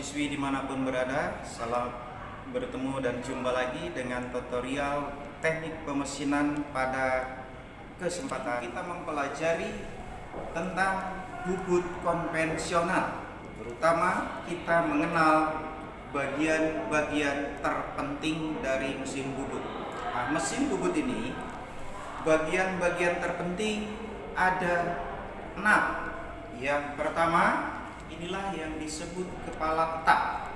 siswi dimanapun berada, salam bertemu dan jumpa lagi dengan tutorial teknik pemesinan. Pada kesempatan kita mempelajari tentang bubut konvensional, terutama kita mengenal bagian-bagian terpenting dari mesin bubut. Nah, mesin bubut ini bagian-bagian terpenting ada 6. Yang pertama, inilah yang disebut kepala tetap.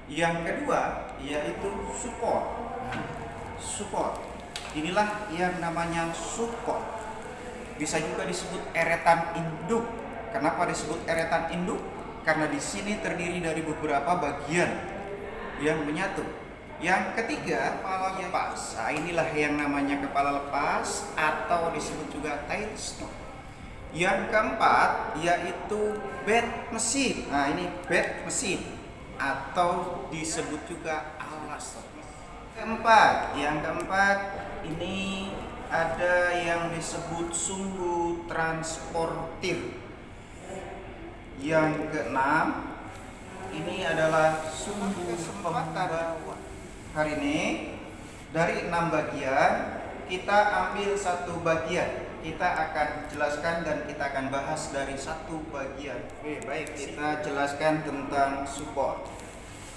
Yang kedua yaitu support. Support. Inilah yang namanya support. Bisa juga disebut eretan induk. Kenapa disebut eretan induk? Karena di sini terdiri dari beberapa bagian yang menyatu. Yang ketiga, kepala lepas. Nah, inilah yang namanya kepala lepas atau disebut juga tail stop. Yang keempat yaitu bed mesin. Nah, ini bed mesin atau disebut juga alas. Yang keempat ini ada yang disebut sumbu transportir. Yang keenam ini adalah sumbu pembawa. Hari ini dari 6 bagian kita ambil satu bagian. Kita akan jelaskan dan kita akan bahas dari satu bagian. Oke, baik, kita jelaskan tentang support.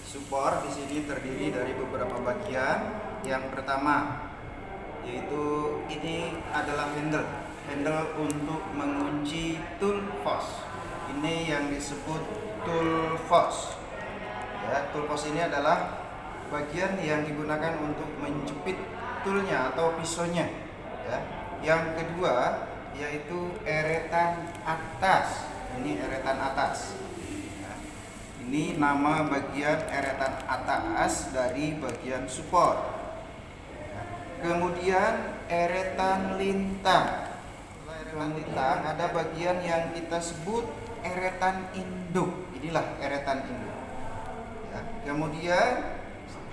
Support di sini terdiri dari beberapa bagian. Yang pertama yaitu ini adalah handle. Handle untuk mengunci tool post. Ini yang disebut tool post. Ya, tool post ini adalah bagian yang digunakan untuk menjepit toolnya atau pisaunya. Ya. Yang kedua yaitu eretan atas. Ini eretan atas. Nah, ini nama bagian eretan atas dari bagian support. Nah, kemudian eretan lintang. Eretan lintang ada bagian yang kita sebut eretan induk. Inilah eretan induk. Ya, kemudian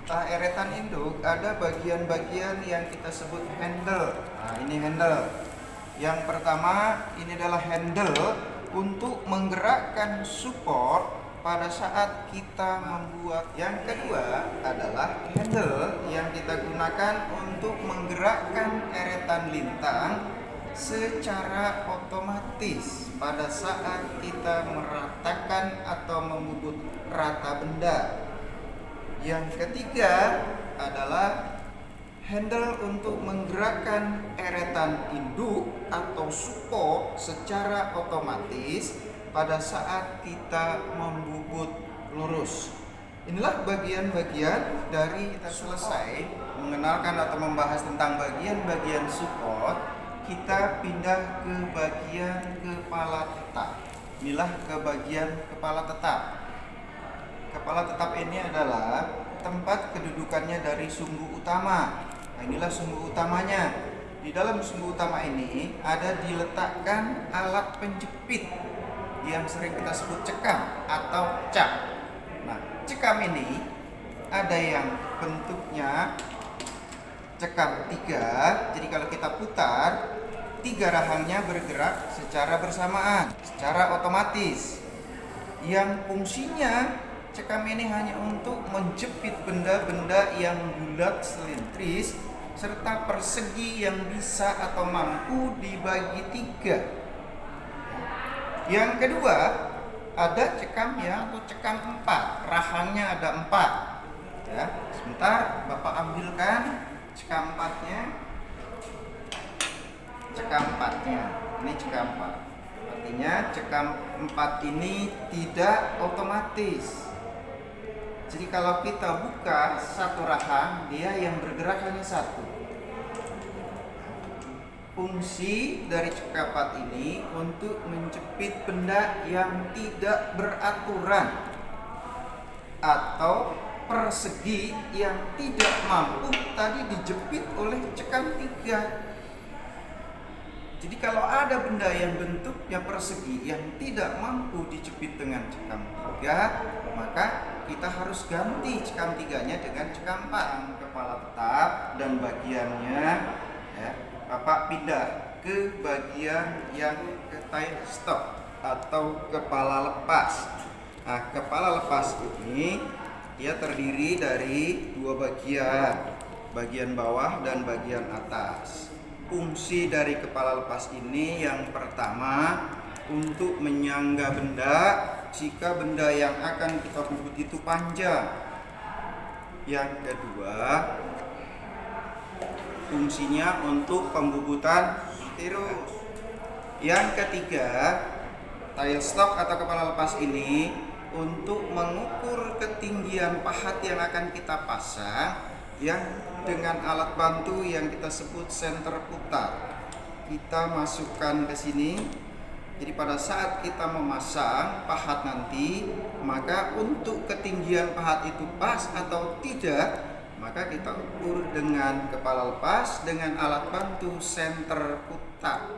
setelah eretan induk ada bagian-bagian yang kita sebut handle. Nah, ini handle. Yang pertama ini adalah handle untuk menggerakkan support pada saat kita membuat. Yang kedua adalah handle yang kita gunakan untuk menggerakkan eretan lintang secara otomatis pada saat kita meratakan atau membubut rata benda. Yang ketiga adalah handle untuk menggerakkan eretan induk atau support secara otomatis pada saat kita membubut lurus. Inilah bagian-bagian dari kita selesai mengenalkan atau membahas tentang bagian-bagian support. Kita pindah ke bagian kepala tetap. Inilah ke bagian kepala tetap. Kepala tetap ini adalah tempat kedudukannya dari sumbu utama. Nah, inilah sumbu utamanya. Di dalam sumbu utama ini ada diletakkan alat penjepit yang sering kita sebut cekam atau cap. Nah, cekam ini ada yang bentuknya cekam 3. Jadi kalau kita putar, 3 rahangnya bergerak secara bersamaan, secara otomatis. Yang fungsinya cekam ini hanya untuk menjepit benda-benda yang bulat, silindris, serta persegi yang bisa atau mampu dibagi 3. Yang kedua, ada cekam atau cekam 4. Rahangnya ada 4. Ya, sebentar Bapak ambilkan cekam 4-nya. Cekam 4-nya. Ini cekam 4. Artinya cekam 4 ini tidak otomatis. Jadi kalau kita buka satu rahang, dia yang bergerak hanya satu. Fungsi dari cekam 4 ini untuk menjepit benda yang tidak beraturan atau persegi yang tidak mampu tadi dijepit oleh cekam 3. Jadi kalau ada benda yang bentuknya persegi yang tidak mampu dijepit dengan cekam 3, maka kita harus ganti cekam 3-nya dengan cekam 4. Kepala tetap dan bagiannya, ya, Bapak pindah ke bagian yang ke tail stop atau kepala lepas. Nah, kepala lepas ini dia terdiri dari dua bagian, bagian bawah dan bagian atas. Fungsi dari kepala lepas ini yang pertama untuk menyangga benda jika benda yang akan kita bubut itu panjang. Yang kedua, fungsinya untuk pembubutan terus. Yang ketiga, tail stok atau kepala lepas ini untuk mengukur ketinggian pahat yang akan kita pasang yang dengan alat bantu yang kita sebut senter putar. Kita masukkan ke sini. Jadi pada saat kita memasang pahat nanti, maka untuk ketinggian pahat itu pas atau tidak, maka kita ukur dengan kepala lepas dengan alat bantu senter putar.